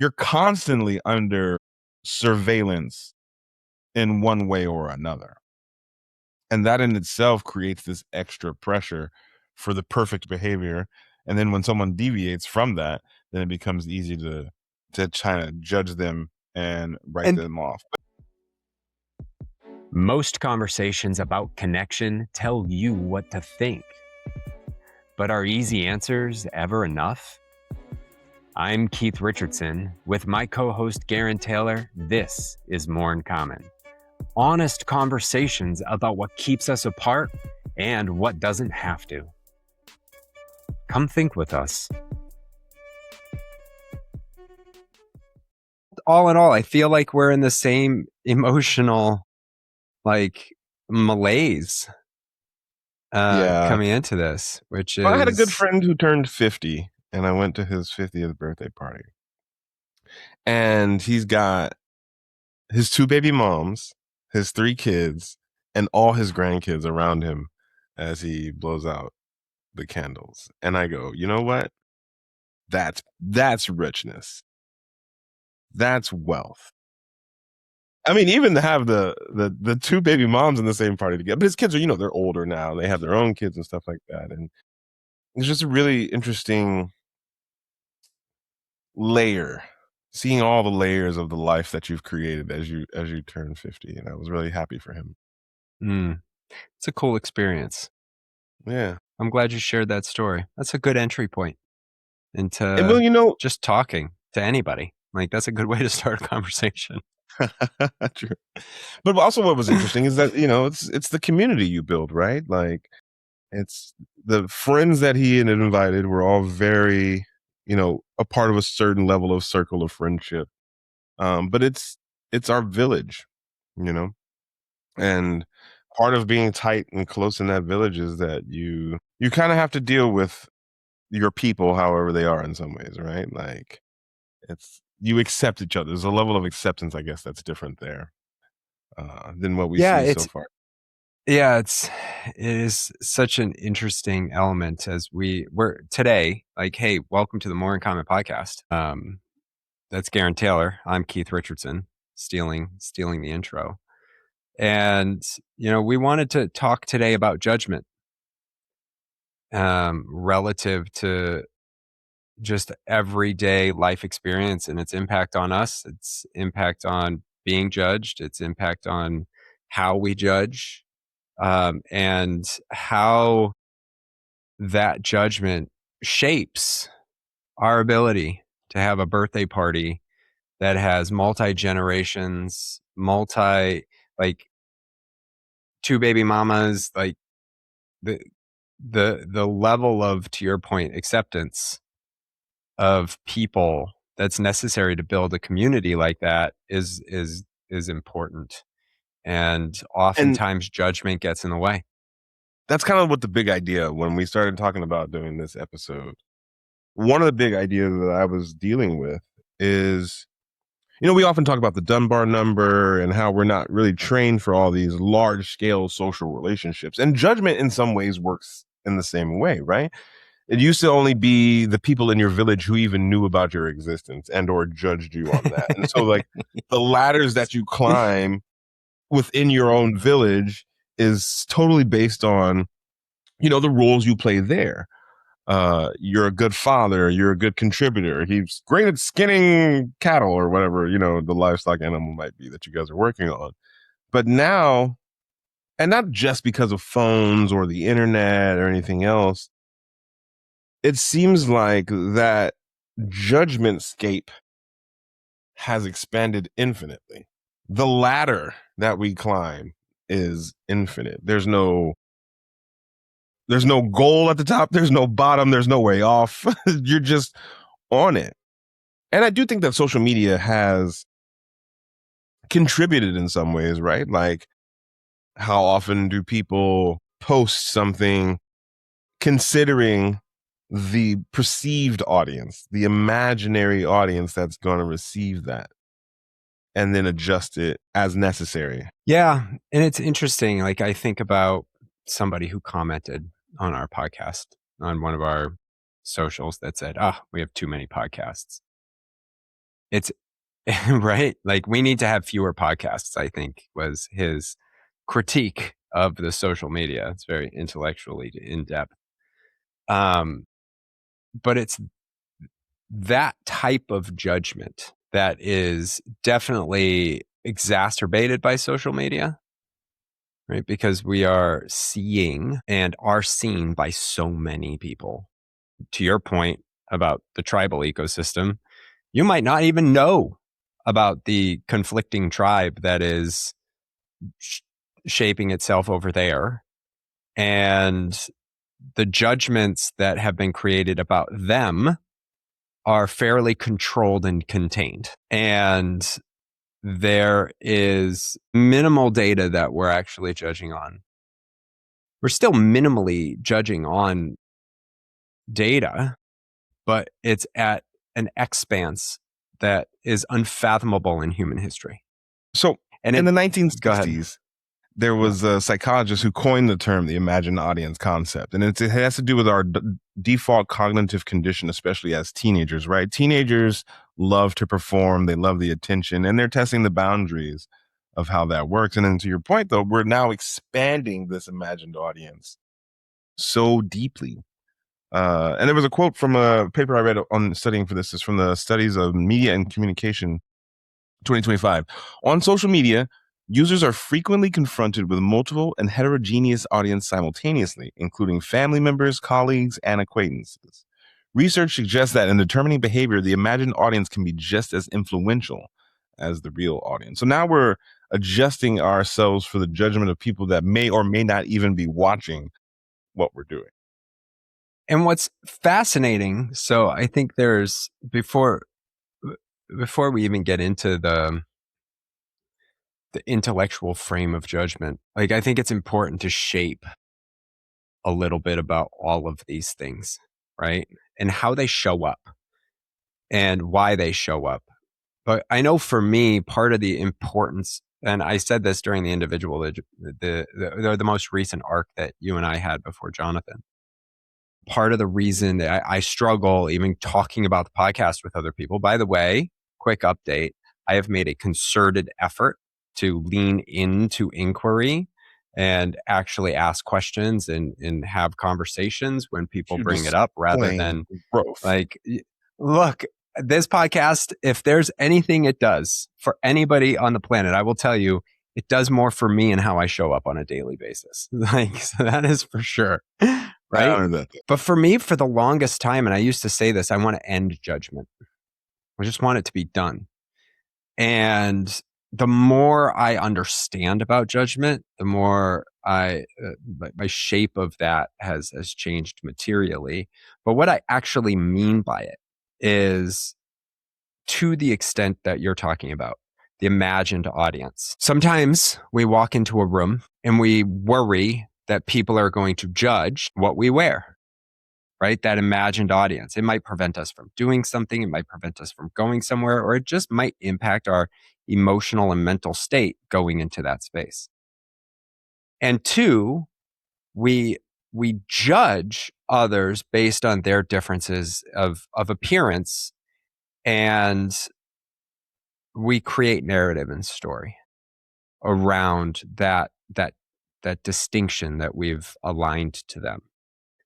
you're constantly under surveillance in one way or another. And that in itself creates this extra pressure for the perfect behavior. And then when someone deviates from that, then it becomes easy to try to judge them and write them off. Most conversations about connection tell you what to think. But are easy answers ever enough? I'm Keith Richardson. With my co-host Gerren Taylor, this is More in Common. Honest conversations about what keeps us apart and what doesn't have to. Come think with us. All in all, I feel like we're in the same emotional malaise coming into this, which is... I had a good friend who turned 50, and I went to his 50th birthday party. And he's got his 2 baby moms, his 3 kids, and all his grandkids around him as he blows out the candles. And I go, you know what? That's richness. That's wealth. I mean, even to have the 2 baby moms in the same party together, but his kids are, they're older now. They have their own kids and stuff like that. And it's just a really interesting layer, seeing all the layers of the life that you've created as you turn 50. And I was really happy for him. It's a cool experience. Yeah. I'm glad you shared that story. That's a good entry point into just talking to anybody. That's a good way to start a conversation. True. But also what was interesting is that, it's the community you build, right? It's the friends that he had invited were all very, a part of a certain level of circle of friendship. But it's our village, and part of being tight and close in that village is that you kind of have to deal with your people, however they are in some ways, right? You accept each other. There's a level of acceptance, I guess, that's different there than what we see so far. Yeah, it is such an interesting element as we're today, hey, welcome to the More in Common podcast. That's Gerren Taylor. I'm Keith Richardson, stealing the intro. And, we wanted to talk today about judgment relative to just everyday life experience and its impact on us, its impact on being judged, its impact on how we judge, and how that judgment shapes our ability to have a birthday party that has multi-generations, 2 baby mamas, the level of, to your point, acceptance of people that's necessary to build a community like that is important. And oftentimes judgment gets in the way. That's kind of what the big idea when we started talking about doing this episode. One of the big ideas that I was dealing with is, we often talk about the Dunbar number and how we're not really trained for all these large scale social relationships. And judgment in some ways works in the same way, right? It used to only be the people in your village who even knew about your existence and or judged you on that. And so the ladders that you climb within your own village is totally based on, the roles you play there. You're a good father, you're a good contributor. He's great at skinning cattle or whatever, the livestock animal might be that you guys are working on. But now, and not just because of phones or the internet or anything else, it seems like that Judgmentscape has expanded infinitely. The ladder that we climb is infinite. There's no goal at the top. There's no bottom. There's no way off. You're just on it. And I do think that social media has contributed in some ways, right? How often do people post something considering the perceived audience, the imaginary audience that's going to receive that, and then adjust it as necessary? Yeah. And it's interesting. I think about somebody who commented on our podcast on one of our socials that said, we have too many podcasts. It's right. Like, we need to have fewer podcasts, I think, was his critique of the social media. It's very intellectually in depth. But it's that type of judgment that is definitely exacerbated by social media, right? Because we are seeing and are seen by so many people. To your point about the tribal ecosystem, you might not even know about the conflicting tribe that is shaping itself over there. And the judgments that have been created about them are fairly controlled and contained. And there is minimal data that we're actually judging on. We're still minimally judging on data, but it's at an expanse that is unfathomable in human history. So And in the go ahead. 1960s, there was a psychologist who coined the term the imagined audience concept. And it has to do with our default cognitive condition, especially as teenagers, right? Teenagers love to perform. They love the attention, and they're testing the boundaries of how that works. And then to your point, though, we're now expanding this imagined audience so deeply. And there was a quote from a paper I read on studying for this. Is from the Studies of Media and Communication 2025. On social media, users are frequently confronted with multiple and heterogeneous audience simultaneously, including family members, colleagues, and acquaintances. Research suggests that in determining behavior, the imagined audience can be just as influential as the real audience. So now we're adjusting ourselves for the judgment of people that may or may not even be watching what we're doing. And what's fascinating, so I think there's, before we even get into the intellectual frame of judgment, like, I think it's important to shape a little bit about all of these things, right? And how they show up and why they show up. But I know for me, part of the importance, and I said this during the the most recent arc that you and I had before Jonathan, part of the reason that I struggle even talking about the podcast with other people. By the way, quick update, I have made a concerted effort to lean into inquiry and actually ask questions and have conversations when people bring it up, rather than growth. like, look, this podcast, if there's anything it does for anybody on the planet, I will tell you, it does more for me and how I show up on a daily basis. Like, so that is for sure. Right. But for me, for the longest time, and I used to say this, I want to end judgment. I just want it to be done. And the more I understand about judgment, the more my shape of that has changed materially. But what I actually mean by it is, to the extent that you're talking about, the imagined audience. Sometimes we walk into a room and we worry that people are going to judge what we wear, right? That imagined audience. It might prevent us from doing something. It might prevent us from going somewhere, or it just might impact our emotional and mental state going into that space. And two, we judge others based on their differences of appearance, and we create narrative and story around that distinction that we've aligned to them.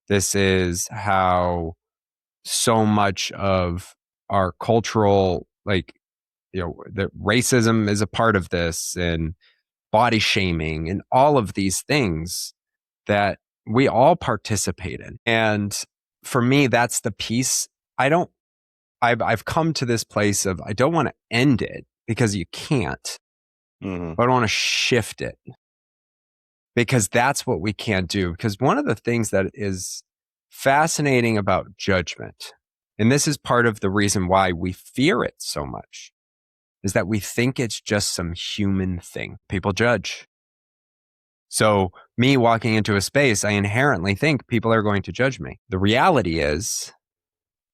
This is how so much of our cultural, like, that racism is a part of this, and body shaming, and all of these things that we all participate in. And for me, that's the piece. I've come to this place of, I don't want to end it, because you can't, but I want to shift it, because that's what we can't do. Because one of the things that is fascinating about judgment, and this is part of the reason why we fear it so much, is that we think it's just some human thing. People judge. So me walking into a space, I inherently think people are going to judge me. The reality is,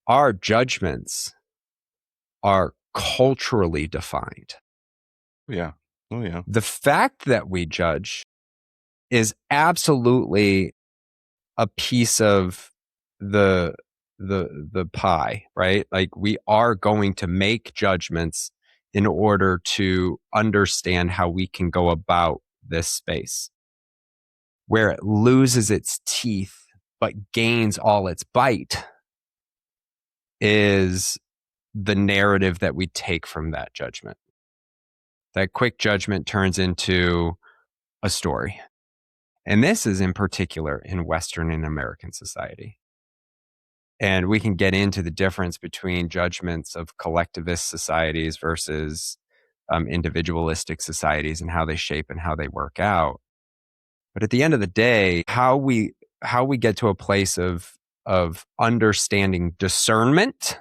our judgments are culturally defined. Yeah. Oh, yeah. The fact that we judge is absolutely a piece of the the pie, right? Like we are going to make judgments in order to understand how we can go about this space. Where it loses its teeth but gains all its bite is the narrative that we take from that judgment. That quick judgment turns into a story. And this is in particular in Western and American society. And we can get into the difference between judgments of collectivist societies versus individualistic societies and how they shape and how they work out. But at the end of the day, how we get to a place of understanding discernment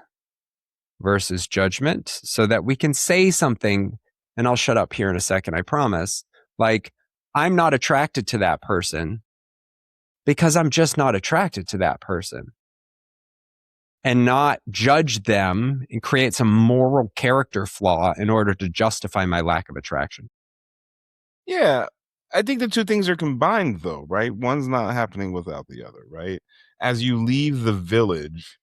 versus judgment so that we can say something, and I'll shut up here in a second, I promise, like, I'm not attracted to that person because I'm just not attracted to that person, and not judge them and create some moral character flaw in order to justify my lack of attraction. Yeah, I think the two things are combined, though, right? One's not happening without the other, right? As you leave the village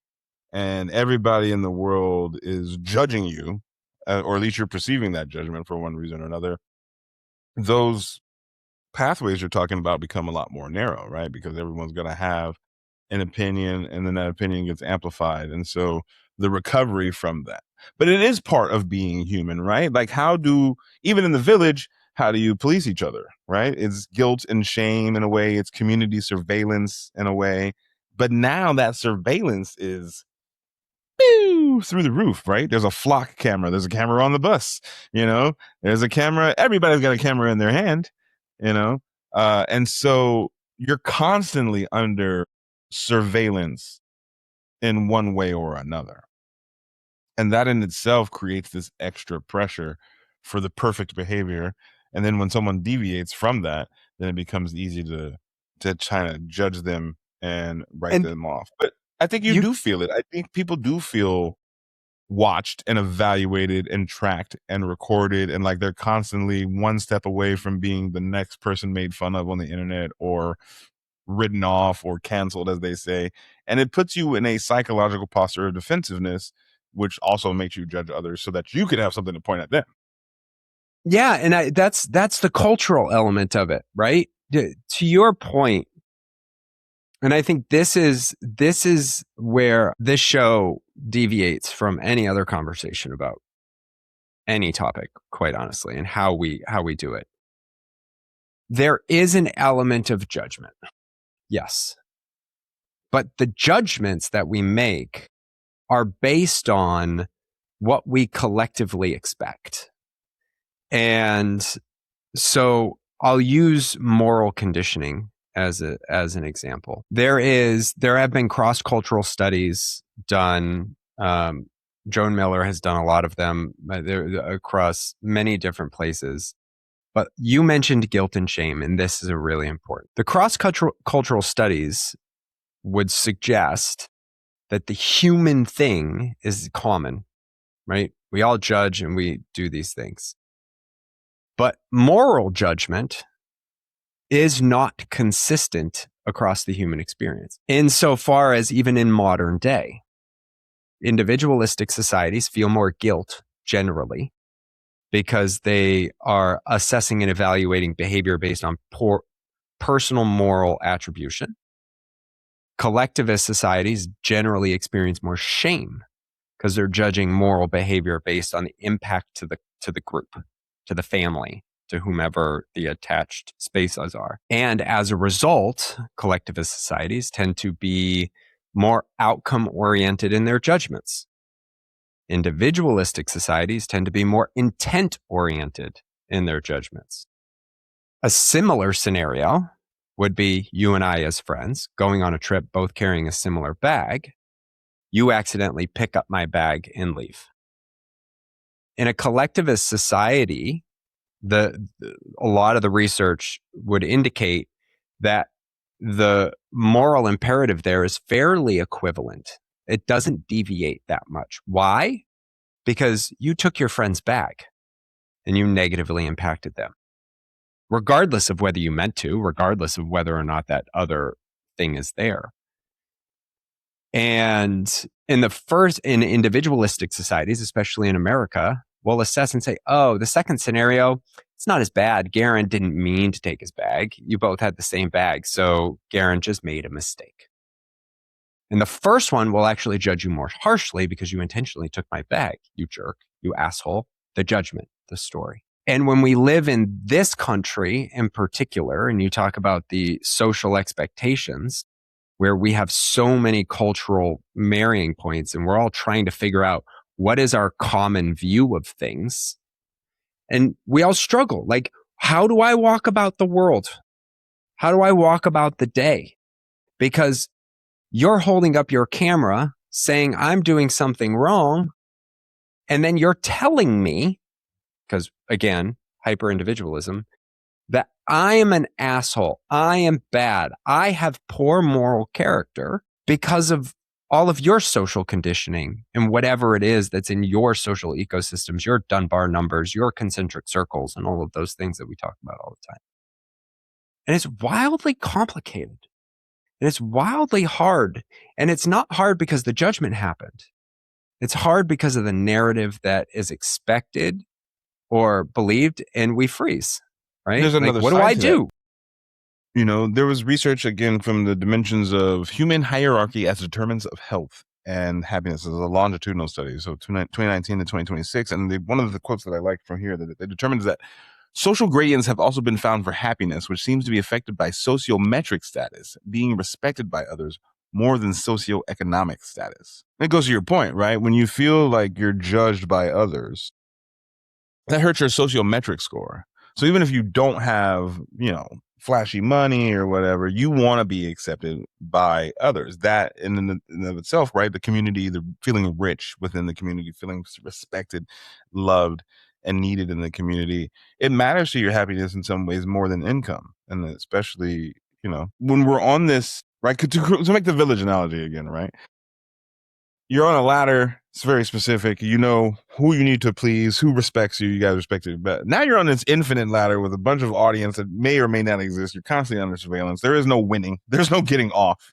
and everybody in the world is judging you, or at least you're perceiving that judgment for one reason or another, those pathways you're talking about become a lot more narrow, right? Because everyone's going to have an opinion, and then that opinion gets amplified. And so the recovery from that. But it is part of being human, right? Like, even in the village, how do you police each other, right? It's guilt and shame in a way, it's community surveillance in a way. But now that surveillance is through the roof, right? There's a flock camera, there's a camera on the bus, there's a camera, everybody's got a camera in their hand, and so you're constantly under surveillance in one way or another. And that in itself creates this extra pressure for the perfect behavior. And then when someone deviates from that, then it becomes easy to try to judge them and write them off. But I think you do feel it. I think people do feel watched and evaluated and tracked and recorded, and like they're constantly one step away from being the next person made fun of on the internet or written off or canceled, as they say. And it puts you in a psychological posture of defensiveness, which also makes you judge others so that you can have something to point at them. Yeah, and that's the cultural element of it, right? To your point, and I think this is where this show deviates from any other conversation about any topic, quite honestly, and how we do it. There is an element of judgment, yes, but the judgments that we make are based on what we collectively expect. And so I'll use moral conditioning as an example. There have been cross-cultural studies done. Joan Miller has done a lot of them across many different places. But you mentioned guilt and shame, and this is a really important. The cross-cultural studies would suggest that the human thing is common, right? We all judge and we do these things. But moral judgment is not consistent across the human experience. Insofar as even in modern day, individualistic societies feel more guilt generally because they are assessing and evaluating behavior based on personal moral attribution. Collectivist societies generally experience more shame because they're judging moral behavior based on the impact to the group, to the family, to whomever the attached spaces are. And as a result, collectivist societies tend to be more outcome-oriented in their judgments. Individualistic societies tend to be more intent-oriented in their judgments. A similar scenario would be you and I as friends going on a trip, both carrying a similar bag. You accidentally pick up my bag and leave. In a collectivist society, a lot of the research would indicate that the moral imperative there is fairly equivalent. It doesn't deviate that much. Why? Because you took your friend's bag and you negatively impacted them, regardless of whether you meant to, regardless of whether or not that other thing is there. And in individualistic societies, especially in America, we'll assess and say, oh, the second scenario, it's not as bad. Gerren didn't mean to take his bag. You both had the same bag. So Gerren just made a mistake. And the first one will actually judge you more harshly because you intentionally took my bag, you jerk, you asshole. The judgment, the story. And when we live in this country in particular, and you talk about the social expectations, where we have so many cultural marrying points and we're all trying to figure out what is our common view of things. And we all struggle. Like, how do I walk about the world? How do I walk about the day? Because you're holding up your camera saying I'm doing something wrong. And then you're telling me, because again, hyper individualism, that I am an asshole. I am bad. I have poor moral character because of all of your social conditioning and whatever it is that's in your social ecosystems, your Dunbar numbers, your concentric circles, and all of those things that we talk about all the time. And it's wildly complicated. And it's wildly hard. And it's not hard because the judgment happened. It's hard because of the narrative that is expected or believed, and we freeze, right? There's another what do side I to do? that. There was research again from the dimensions of human hierarchy as determinants of health and happiness. This is a longitudinal study, so 2019 to 2026. And one of the quotes that I like from here that it determines that social gradients have also been found for happiness, which seems to be affected by sociometric status, being respected by others more than socioeconomic status. It goes to your point, right? When you feel like you're judged by others, that hurts your sociometric score. So even if you don't have, flashy money or whatever, you want to be accepted by others. That in and of itself, right? The community, the feeling rich within the community, feeling respected, loved, and needed in the community, it matters to your happiness in some ways more than income. And especially, when we're on this, right? To make the village analogy again, right? You're on a ladder. It's very specific. You know who you need to please, who respects you. You guys respect it. But now you're on this infinite ladder with a bunch of audience that may or may not exist. You're constantly under surveillance. There is no winning. There's no getting off.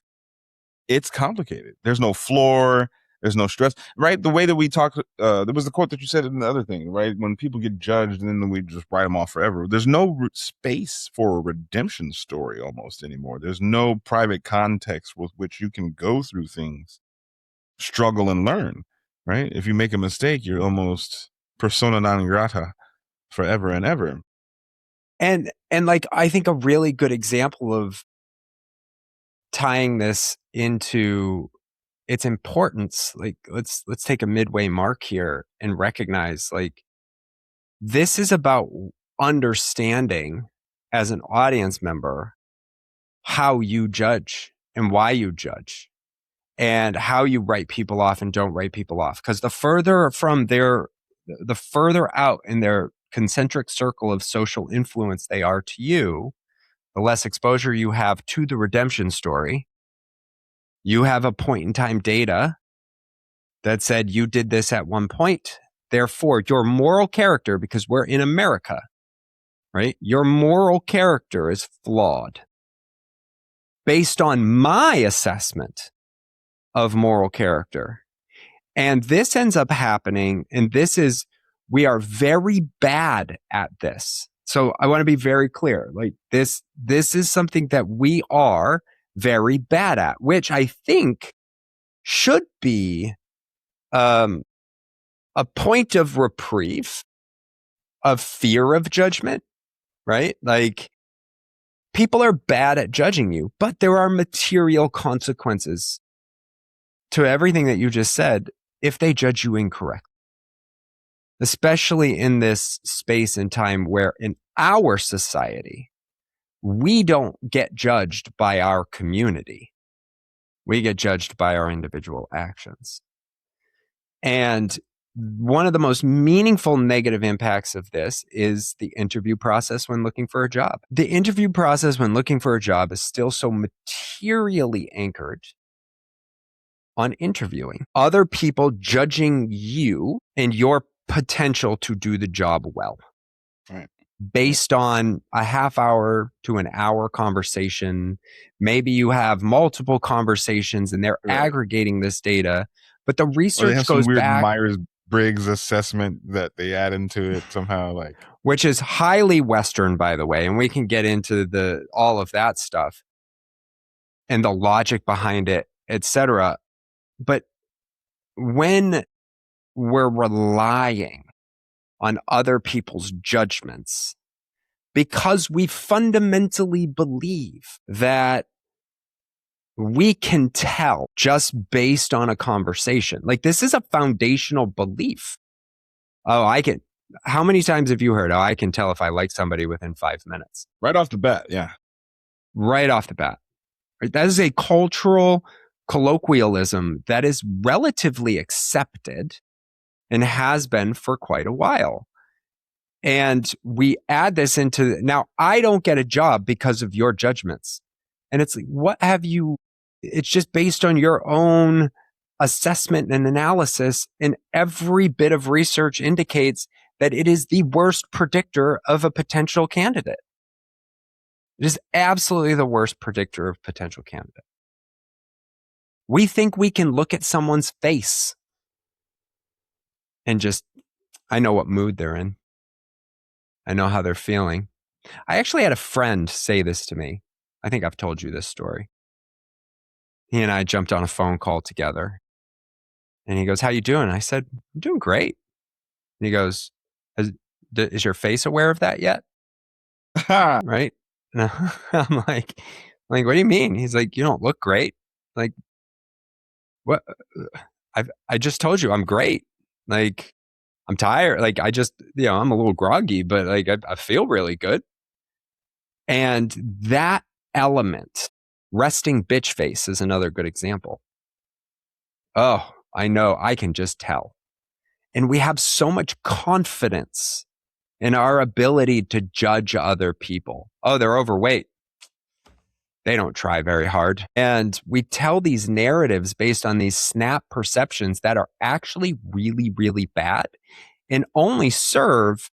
It's complicated. There's no floor. There's no stress, right? The way that we talk, there was the quote that you said in the other thing, right? When people get judged and then we just write them off forever. There's no space for a redemption story almost anymore. There's no private context with which you can go through things, struggle, and learn, right? If you make a mistake, you're almost persona non grata forever and ever. And like, I think a really good example of tying this into its importance, like let's take a midway mark here and recognize, like, this is about understanding as an audience member how you judge and why you judge and how you write people off and don't write people off. Because the further out in their concentric circle of social influence they are to you, the less exposure you have to the redemption story. You have a point in time data that said you did this at one point. Therefore, your moral character, because we're in America, right? Your moral character is flawed based on my assessment of moral character. And this ends up happening, and we are very bad at this. So I want to be very clear. Like, this is something that we are very bad at, which I think should be a point of reprieve, of fear of judgment, right? Like, people are bad at judging you, but there are material consequences to everything that you just said if they judge you incorrectly. Especially in this space and time where in our society, we don't get judged by our community. We get judged by our individual actions. And one of the most meaningful negative impacts of this is the interview process when looking for a job. The interview process when looking for a job is still so materially anchored on interviewing, other people judging you and your potential to do the job well. Right. based on a half hour to an hour conversation. Maybe you have multiple conversations and they're aggregating this data, but the Or they research have some goes weird back, Myers-Briggs assessment that they add into it somehow, like, which is highly Western, by the way, and we can get into all of that stuff and the logic behind it, etc. But when we're relying on other people's judgments because we fundamentally believe that we can tell just based on a conversation. Like, this is a foundational belief. Oh, how many times have you heard, oh, I can tell if I like somebody within 5 minutes? right off the bat. Yeah. Right off the bat. Right? That is a cultural colloquialism that is relatively accepted and has been for quite a while. And we add this into, now I don't get a job because of your judgments. And it's like, it's just based on your own assessment and analysis. And every bit of research indicates that it is the worst predictor of a potential candidate. It is absolutely the worst predictor of potential candidate. We think we can look at someone's face and just, I know what mood they're in. I know how they're feeling. I actually had a friend say this to me. I think I've told you this story. He and I jumped on a phone call together. And he goes, how you doing? I said, I'm doing great. And he goes, is your face aware of that yet? Right? And I'm like, what do you mean? He's like, you don't look great. Like, what? I just told you I'm great. Like, I'm tired. Like, I'm a little groggy, but like, I feel really good. And that element, resting bitch face, is another good example. Oh, I know, I can just tell. And we have so much confidence in our ability to judge other people. Oh, they're overweight. They don't try very hard. And we tell these narratives based on these snap perceptions that are actually really, really bad and only serve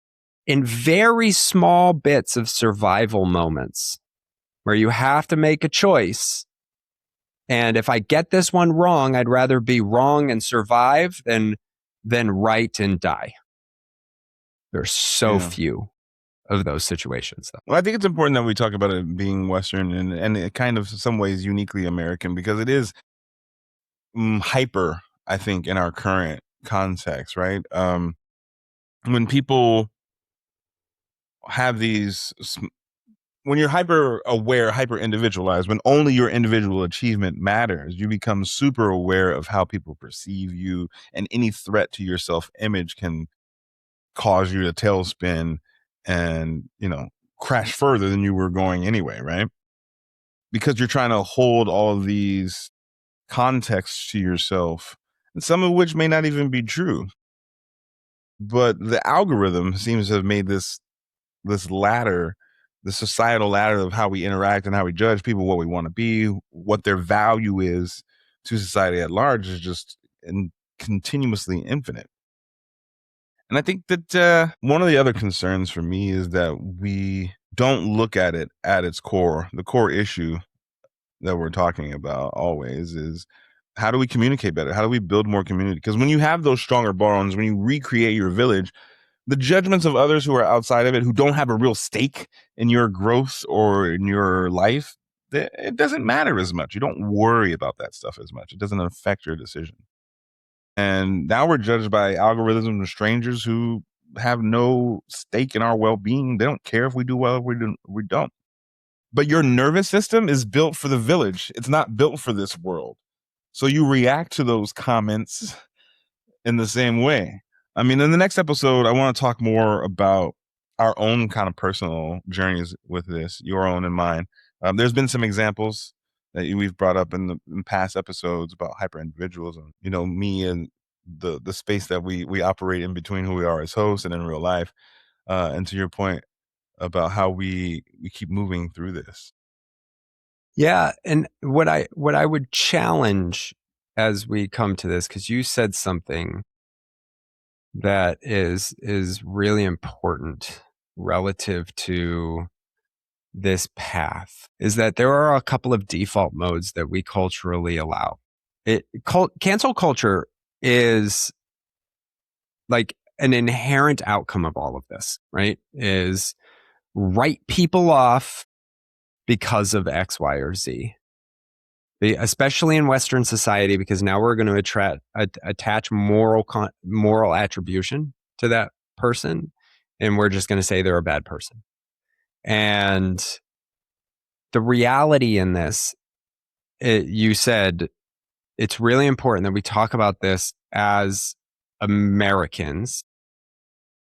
in very small bits of survival moments where you have to make a choice. And if I get this one wrong, I'd rather be wrong and survive than right and die. There's so few of those situations, though. Well, I think it's important that we talk about it being Western and it kind of, in some ways, uniquely American, because it is hyper, I think, in our current context, right? When people have when you're hyper aware, hyper individualized, when only your individual achievement matters, you become super aware of how people perceive you, and any threat to your self-image can cause you to tailspin and, crash further than you were going anyway, right? Because you're trying to hold all of these contexts to yourself, and some of which may not even be true. But the algorithm seems to have made this ladder, the societal ladder of how we interact and how we judge people, what we want to be, what their value is to society at large, is just continuously infinite. And I think that one of the other concerns for me is that we don't look at it at its core. The core issue that we're talking about always is, how do we communicate better? How do we build more community? Because when you have those stronger bonds, when you recreate your village, the judgments of others who are outside of it, who don't have a real stake in your growth or in your life, it doesn't matter as much. You don't worry about that stuff as much. It doesn't affect your decision. And now we're judged by algorithms and strangers who have no stake in our well-being. They don't care if we do well or we don't. But your nervous system is built for the village. It's not built for this world. So you react to those comments in the same way. I mean, in the next episode, I want to talk more about our own kind of personal journeys with this, your own and mine. There's been some examples that we've brought up in past episodes about hyper-individualism. Me and the space that we operate in between who we are as hosts and in real life. And to your point about how we keep moving through this. Yeah, and what I would challenge as we come to this, because you said something that is really important, relative to this path is that there are a couple of default modes that we culturally allow. Cancel culture is like an inherent outcome of all of this, right? Is write people off because of X, Y, or Z. Especially in Western society, because now we're going to attach moral attribution to that person, and we're just going to say they're a bad person. And the reality in this, you said, it's really important that we talk about this as Americans,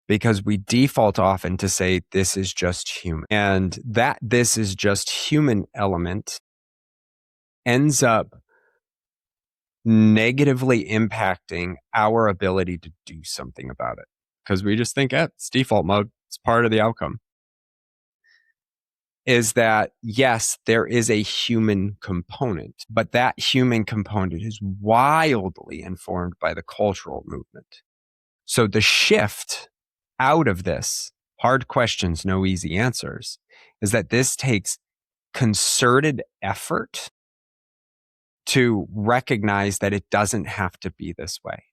because we default often to say this is just human. And that this is just human element ends up negatively impacting our ability to do something about it. Because we just think, it's default mode. It's part of the outcome. Is that, yes, there is a human component, but that human component is wildly informed by the cultural movement. So the shift out of this, hard questions, no easy answers, is that this takes concerted effort to recognize that it doesn't have to be this way.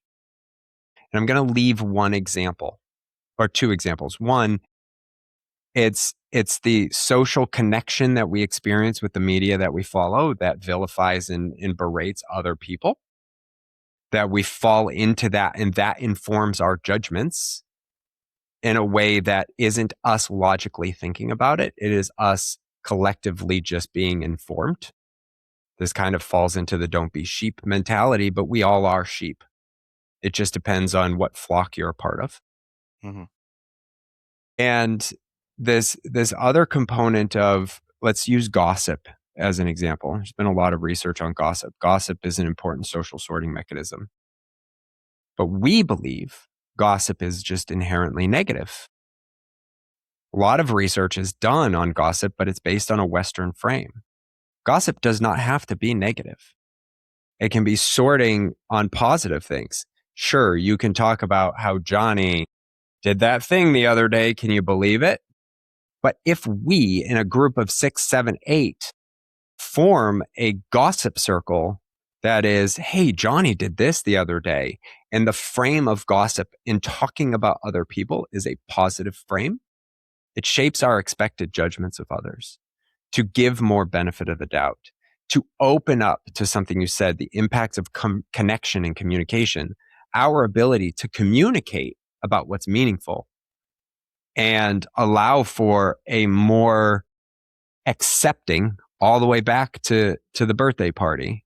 And I'm going to leave one example or two examples. One, it's the social connection that we experience with the media that we follow that vilifies and berates other people, that we fall into that, and that informs our judgments in a way that isn't us logically thinking about it. It is us collectively just being informed. This kind of falls into the don't be sheep mentality, but we all are sheep. It just depends on what flock you're a part of. Mm-hmm. And this other component of, let's use gossip as an example. There's been a lot of research on gossip. Gossip is an important social sorting mechanism. But we believe gossip is just inherently negative. A lot of research is done on gossip, but it's based on a Western frame. Gossip does not have to be negative. It can be sorting on positive things. Sure, you can talk about how Johnny did that thing the other day. Can you believe it? But if we, in a group of 6, 7, 8, form a gossip circle that is, hey, Johnny did this the other day, and the frame of gossip in talking about other people is a positive frame, it shapes our expected judgments of others, to give more benefit of the doubt, to open up to something you said, the impacts of connection and communication, our ability to communicate about what's meaningful and allow for a more accepting, all the way back to the birthday party,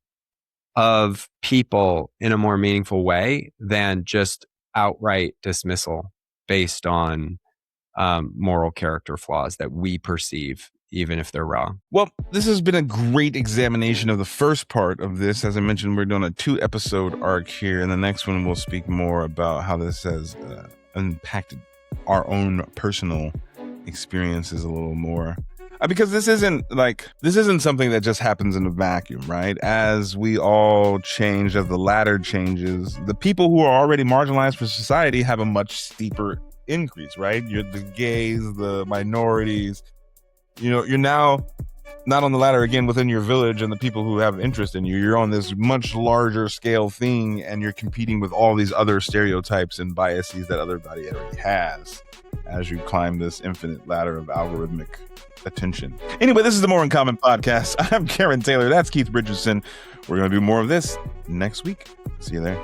of people in a more meaningful way than just outright dismissal based on moral character flaws that we perceive, even if they're wrong. Well, this has been a great examination of the first part of this. As I mentioned, we're doing a 2-episode arc here. In the next one, we'll speak more about how this has impacted our own personal experiences a little more. Because this isn't something that just happens in a vacuum, right? As we all change, as the ladder changes, the people who are already marginalized for society have a much steeper increase, right? You're the gays, the minorities, you're now not on the ladder again within your village and the people who have interest in you. You're on this much larger scale thing, and you're competing with all these other stereotypes and biases that everybody already has as you climb this infinite ladder of algorithmic attention. Anyway, this is the More in Common podcast. I'm Gerren Taylor. That's Keith Richardson. We're going to do more of this next week. See you there.